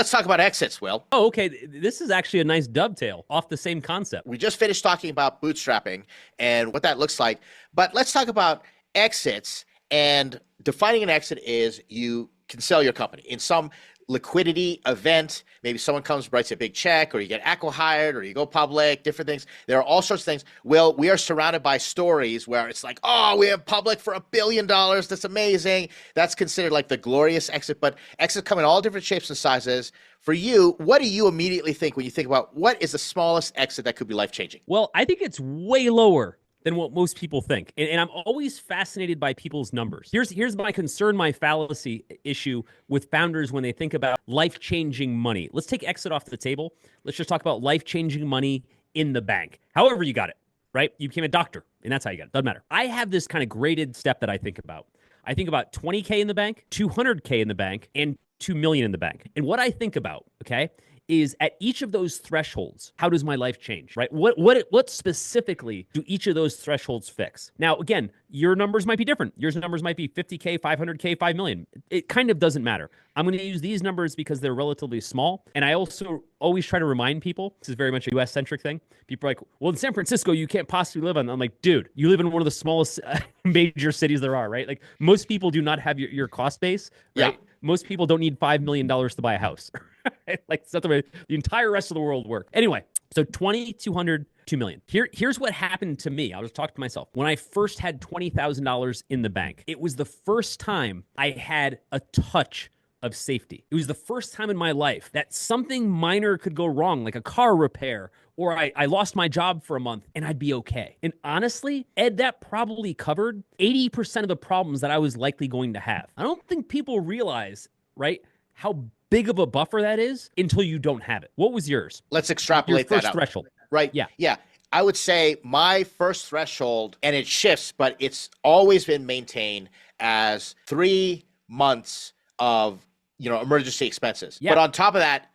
let's talk about exits, Will. Oh, okay. This is actually a nice dovetail off the same concept. We just finished talking about bootstrapping and what that looks like, but let's talk about exits. And defining an exit is you can sell your company in some liquidity event. Maybe someone comes, writes a big check, or you get acqui-hired, or you go public, different things. There are all sorts of things. Well, we are surrounded by stories where it's like, oh, we have public for $1 billion. That's amazing. That's considered like the glorious exit, but exits come in all different shapes and sizes. For you, what do you immediately think when you think about what is the smallest exit that could be life-changing? Well, I think it's way lower than what most people think. And I'm always fascinated by people's numbers. Here's my concern, my fallacy issue with founders when they think about life-changing money. Let's take exit off the table. Let's just talk about life-changing money in the bank. However you got it, right? You became a doctor, and that's how you got it. Doesn't matter. I have this kind of graded step that I think about. I think about 20K in the bank, 200K in the bank, and 2 million in the bank. And what I think about, okay, is at each of those thresholds, how does my life change, right? What specifically do each of those thresholds fix? Now, again, your numbers might be different. Your numbers might be 50K, 500K, 5 million. It kind of doesn't matter. I'm going to use these numbers because they're relatively small. And I also always try to remind people, this is very much a US-centric thing. People are like, well, in San Francisco, you can't possibly live on. I'm like, dude, you live in one of the smallest major cities there are, right? Like most people do not have your cost base, right? Yeah. Most people don't need $5 million to buy a house. Like that's not the way the entire rest of the world works. Anyway, so 20, 200, 2 million. Here's what happened to me. I'll just talk to myself. When I first had $20,000 in the bank, it was the first time I had a touch of safety. It was the first time in my life that something minor could go wrong, like a car repair, or I lost my job for a month and I'd be okay. And honestly, Ed, that probably covered 80% of the problems that I was likely going to have. I don't think people realize, right, how big of a buffer that is until you don't have it. What was yours? Let's extrapolate your first that out. Threshold. Right. Yeah. Yeah. I would say my first threshold, and it shifts, but it's always been maintained as 3 months of, emergency expenses. Yeah. But on top of that,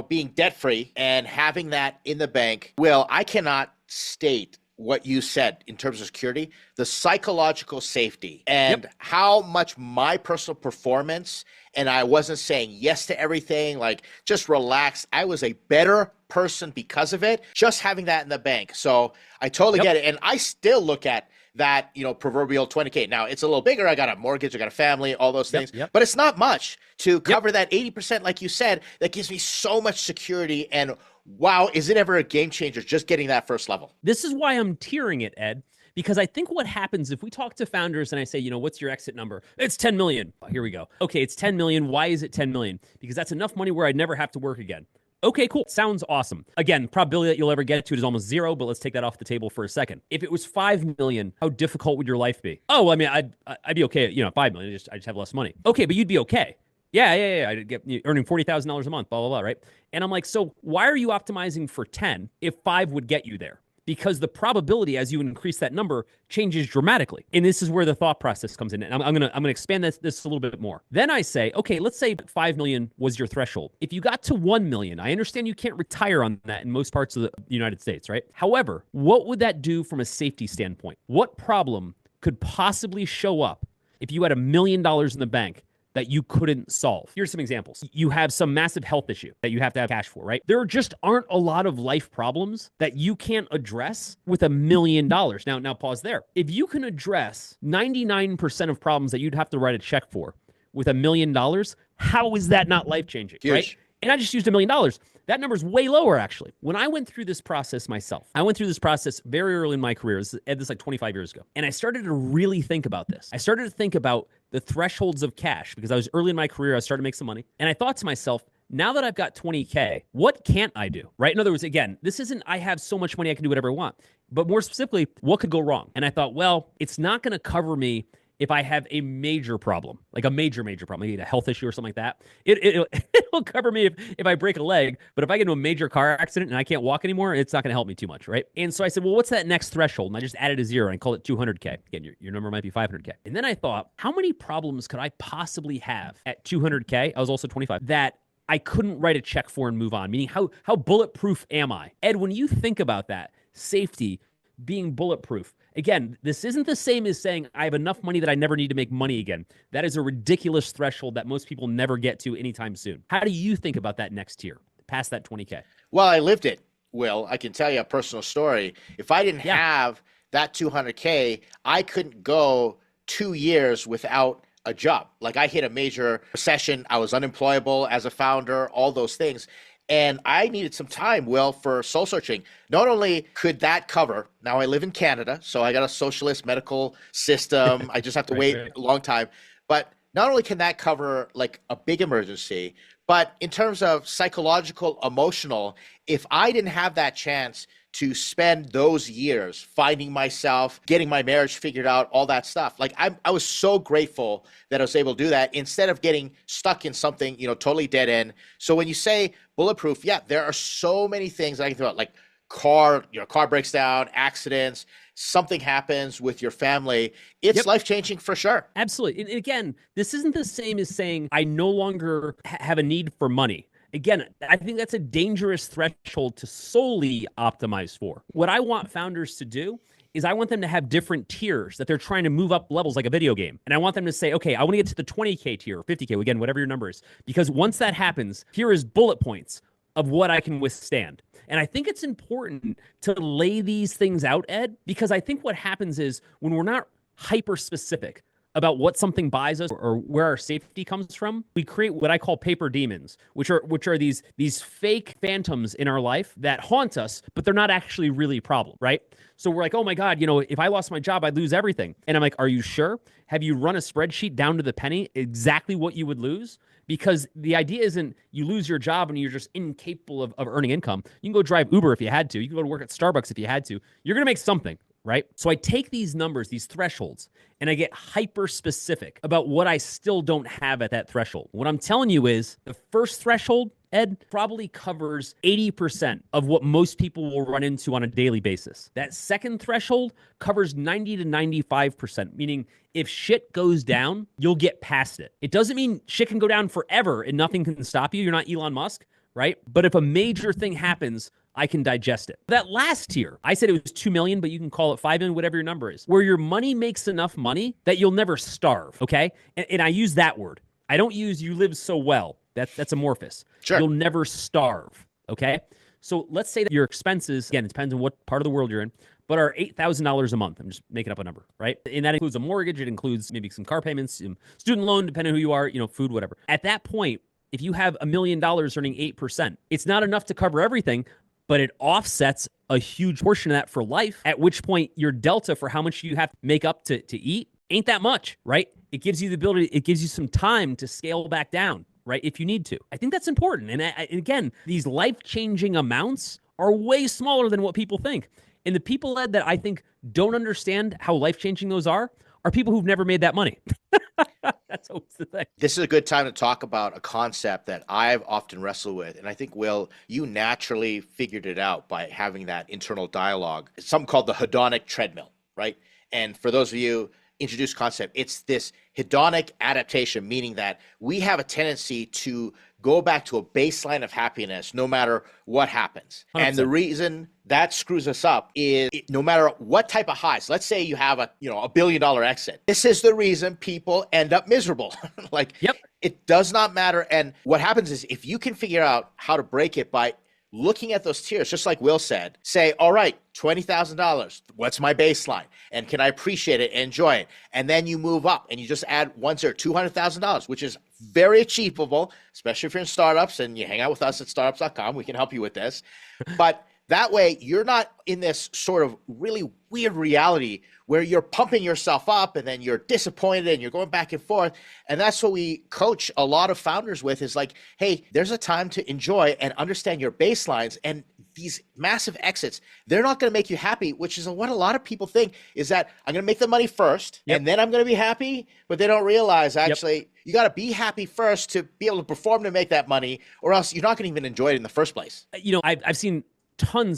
being debt-free and having that in the bank, Will, I cannot state what you said in terms of security, the psychological safety and how much my personal performance, and I wasn't saying yes to everything, like just relax. I was a better person because of it, just having that in the bank. So I totally get it. And I still look at that, proverbial 20K. Now it's a little bigger. I got a mortgage, I got a family, all those things, but it's not much to cover that 80%. Like you said, that gives me so much security. And wow, is it ever a game changer just getting that first level? This is why I'm tiering it, Ed, because I think what happens if we talk to founders and I say, what's your exit number? It's 10 million. Here we go. Okay, it's 10 million. Why is it 10 million? Because that's enough money where I'd never have to work again. Okay, cool. Sounds awesome. Again, probability that you'll ever get to it is almost zero, but let's take that off the table for a second. If it was 5 million, how difficult would your life be? Oh, I mean, I'd be okay at, 5 million. I just have less money. Okay, but you'd be okay. Yeah. I'd get earning $40,000 a month, blah, blah, blah, right? And I'm like, so why are you optimizing for 10 if 5 would get you there? Because the probability as you increase that number changes dramatically. And this is where the thought process comes in. And I'm gonna expand this a little bit more. Then I say, okay, let's say 5 million was your threshold. If you got to 1 million, I understand you can't retire on that in most parts of the United States, right? However, what would that do from a safety standpoint? What problem could possibly show up if you had $1 million in the bank that you couldn't solve? Here's some examples. You have some massive health issue that you have to have cash for, right? There just aren't a lot of life problems that you can't address with $1 million. Now pause there. If you can address 99% of problems that you'd have to write a check for with $1 million, how is that not life-changing, right? And I just used $1 million. That number's way lower, actually. When I went through this process myself, I went through this process very early in my career. This is like 25 years ago. And I started to really think about this. I started to think about the thresholds of cash because I was early in my career. I started to make some money. And I thought to myself, now that I've got 20K, what can't I do, right? In other words, again, this isn't I have so much money I can do whatever I want. But more specifically, what could go wrong? And I thought, well, it's not going to cover me if I have a major problem, like a major problem, maybe a health issue or something like that. It'll cover me if I break a leg, but if I get into a major car accident and I can't walk anymore, it's not going to help me too much, right? And so I said, well, what's that next threshold? And I just added a zero and I called it 200K. Again, your number might be 500K. And then I thought, how many problems could I possibly have at 200K? I was also 25, that I couldn't write a check for and move on, meaning how bulletproof am I? Ed, when you think about that, safety, being bulletproof. Again, this isn't the same as saying I have enough money that I never need to make money again. That is a ridiculous threshold that most people never get to anytime soon. How do you think about that next tier, past that 20K? Well, I lived it, Will. I can tell you a personal story. If I didn't have that 200K, I couldn't go 2 years without a job. Like I hit a major recession. I was unemployable as a founder, all those things. And I needed some time, Will, for soul searching. Not only could that cover, now I live in Canada, so I got a socialist medical system. I just have to wait a long time. But not only can that cover like a big emergency, but in terms of psychological, emotional, if I didn't have that chance to spend those years finding myself, getting my marriage figured out, all that stuff. Like I was so grateful that I was able to do that instead of getting stuck in something, totally dead end. So when you say bulletproof, yeah, there are so many things that I can think about, like your car breaks down, accidents, something happens with your family. It's life-changing for sure. Absolutely. And again, this isn't the same as saying I no longer have a need for money. Again, I think that's a dangerous threshold to solely optimize for. What I want founders to do is I want them to have different tiers that they're trying to move up levels like a video game. And I want them to say, okay, I want to get to the 20K tier or 50K, again, whatever your number is. Because once that happens, here is bullet points of what I can withstand. And I think it's important to lay these things out, Ed, because I think what happens is when we're not hyper specific about what something buys us or where our safety comes from, we create what I call paper demons, which are these fake phantoms in our life that haunt us, but they're not actually really a problem, right? So we're like, oh my God, if I lost my job, I'd lose everything. And I'm like, are you sure? Have you run a spreadsheet down to the penny exactly what you would lose? Because the idea isn't you lose your job and you're just incapable of earning income. You can go drive Uber if you had to. You can go to work at Starbucks if you had to. You're going to make something, right? So I take these numbers, these thresholds, and I get hyper specific about what I still don't have at that threshold. What I'm telling you is the first threshold, Ed, probably covers 80% of what most people will run into on a daily basis. That second threshold covers 90 to 95%, meaning if shit goes down, you'll get past it. It doesn't mean shit can go down forever and nothing can stop you. You're not Elon Musk, right? But if a major thing happens, I can digest it. That last tier, I said it was 2 million, but you can call it 5 million, whatever your number is, where your money makes enough money that you'll never starve, okay? And I use that word. I don't use you live so well. That's amorphous. Sure. You'll never starve, okay? So let's say that your expenses, again, it depends on what part of the world you're in, but are $8,000 a month. I'm just making up a number, right? And that includes a mortgage. It includes maybe some car payments, some student loan, depending on who you are, food, whatever. At that point, if you have $1 million earning 8%, it's not enough to cover everything, but it offsets a huge portion of that for life, at which point your delta for how much you have to make up to eat ain't that much, right? It gives you the ability, it gives you some time to scale back down, right? If you need to. I think that's important. And again, these life-changing amounts are way smaller than what people think. And the people, Ed, that I think don't understand how life-changing those are people who've never made that money. That's always the thing. This is a good time to talk about a concept that I've often wrestled with. And I think, Will, you naturally figured it out by having that internal dialogue. It's something called the hedonic treadmill, right? And for those of you, introduced concept, it's this hedonic adaptation, meaning that we have a tendency to go back to a baseline of happiness no matter what happens. 100%. And the reason that screws us up is no matter what type of highs, let's say you have a $1 billion exit. This is the reason people end up miserable. It does not matter. And what happens is if you can figure out how to break it by looking at those tiers, just like Will said, say, all right, $20,000, what's my baseline? And can I appreciate it and enjoy it? And then you move up and you just add $200,000, which is very achievable, especially if you're in startups and you hang out with us at Startups.com. We can help you with this. But that way, you're not in this sort of really weird reality where you're pumping yourself up and then you're disappointed and you're going back and forth. And that's what we coach a lot of founders with is like, hey, there's a time to enjoy and understand your baselines. And these massive exits, they're not going to make you happy, which is what a lot of people think is that I'm going to make the money first and then I'm going to be happy. But they don't realize actually you got to be happy first to be able to perform to make that money, or else you're not going to even enjoy it in the first place. I've seen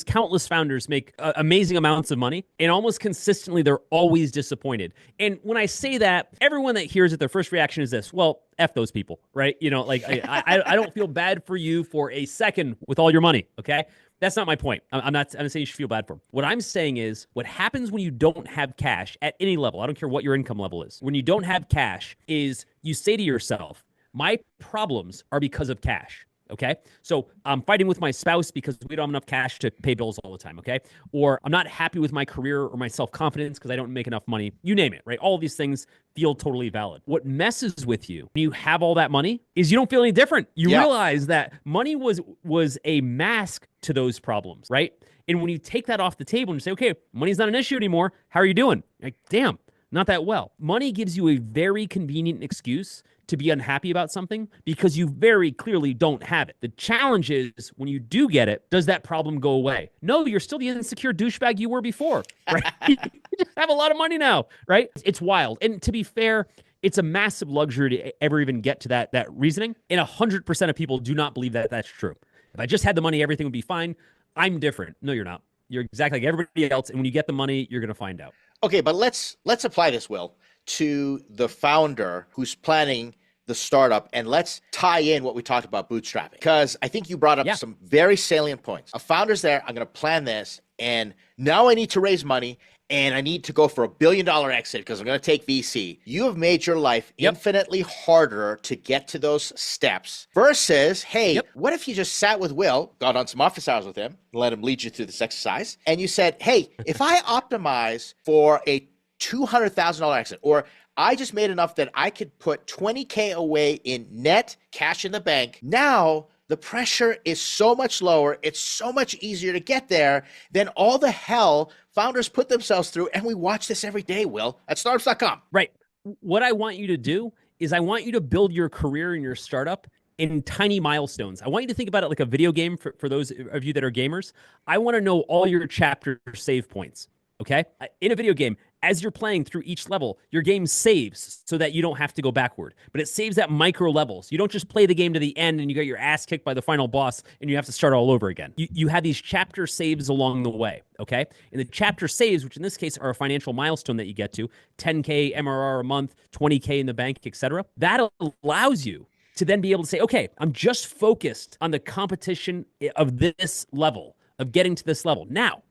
countless founders make amazing amounts of money, and almost consistently they're always disappointed. And when I say that, everyone that hears it, their first reaction is this: well, F those people, right? I don't feel bad for you for a second with all your money, okay? That's not my point. I'm not saying you should feel bad for him. What I'm saying is what happens when you don't have cash at any level, I don't care what your income level is, when you don't have cash is you say to yourself, my problems are because of cash. Okay. So I'm fighting with my spouse because we don't have enough cash to pay bills all the time. Okay. Or I'm not happy with my career or my self-confidence because I don't make enough money. You name it, right? All of these things feel totally valid. What messes with you when you have all that money is you don't feel any different. You realize that money was a mask to those problems, right? And when you take that off the table and you say, okay, money's not an issue anymore. How are you doing? Like, damn, not that well. Money gives you a very convenient excuse to be unhappy about something because you very clearly don't have it. The challenge is when you do get it, does that problem go away? No, you're still the insecure douchebag you were before, right? You just have a lot of money now, right? It's wild. And to be fair, it's a massive luxury to ever even get to that reasoning. And 100% of people do not believe that that's true. If I just had the money, everything would be fine. I'm different. No, you're not. You're exactly like everybody else. And when you get the money, you're going to find out. Okay, but let's apply this, Will, to the founder who's planning the startup, and let's tie in what we talked about bootstrapping, because I think you brought up some very salient points. A founder's there, I'm going to plan this, and now I need to raise money, and I need to go for $1 billion exit because I'm going to take VC. You have made your life infinitely harder to get to those steps versus, hey, what if you just sat with Will, got on some office hours with him, and let him lead you through this exercise, and you said, hey, if I optimize for a $200,000 exit, or I just made enough that I could put $20K away in net cash in the bank. Now the pressure is so much lower. It's so much easier to get there than all the hell founders put themselves through. And we watch this every day, Will, at Startups.com. Right. What I want you to do is I want you to build your career and your startup in tiny milestones. I want you to think about it like a video game for those of you that are gamers. I want to know all your chapter save points. Okay. In a video game, as you're playing through each level, your game saves so that you don't have to go backward, but it saves at micro levels. You don't just play the game to the end and you get your ass kicked by the final boss and you have to start all over again. You have these chapter saves along the way. Okay. And the chapter saves, which in this case are a financial milestone that you get to, 10K MRR a month, 20K in the bank, etc. That allows you to then be able to say, okay, I'm just focused on the competition of this level, of getting to this level. Now,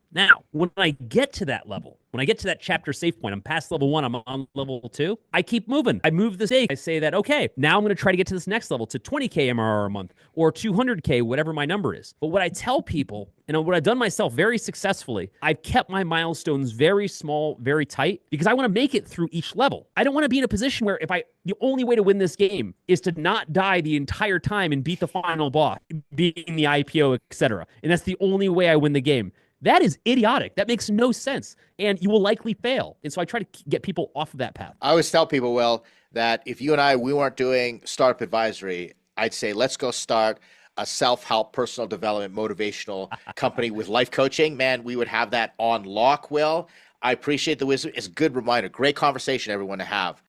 when I get to that level, when I get to that chapter save point, I'm past level 1, I'm on level 2, I keep moving. I move the stake. I say that, okay, now I'm going to try to get to this next level to 20K MRR a month or 200K, whatever my number is. But what I tell people, and what I've done myself very successfully, I've kept my milestones very small, very tight, because I want to make it through each level. I don't want to be in a position where the only way to win this game is to not die the entire time and beat the final boss, beating the IPO, etc. And that's the only way I win the game. That is idiotic. That makes no sense. And you will likely fail. And so I try to get people off of that path. I always tell people, Will, that if you and we weren't doing startup advisory, I'd say, let's go start a self-help, personal development, motivational company with life coaching. Man, we would have that on lock, Will. I appreciate the wisdom. It's a good reminder. Great conversation, everyone, to have.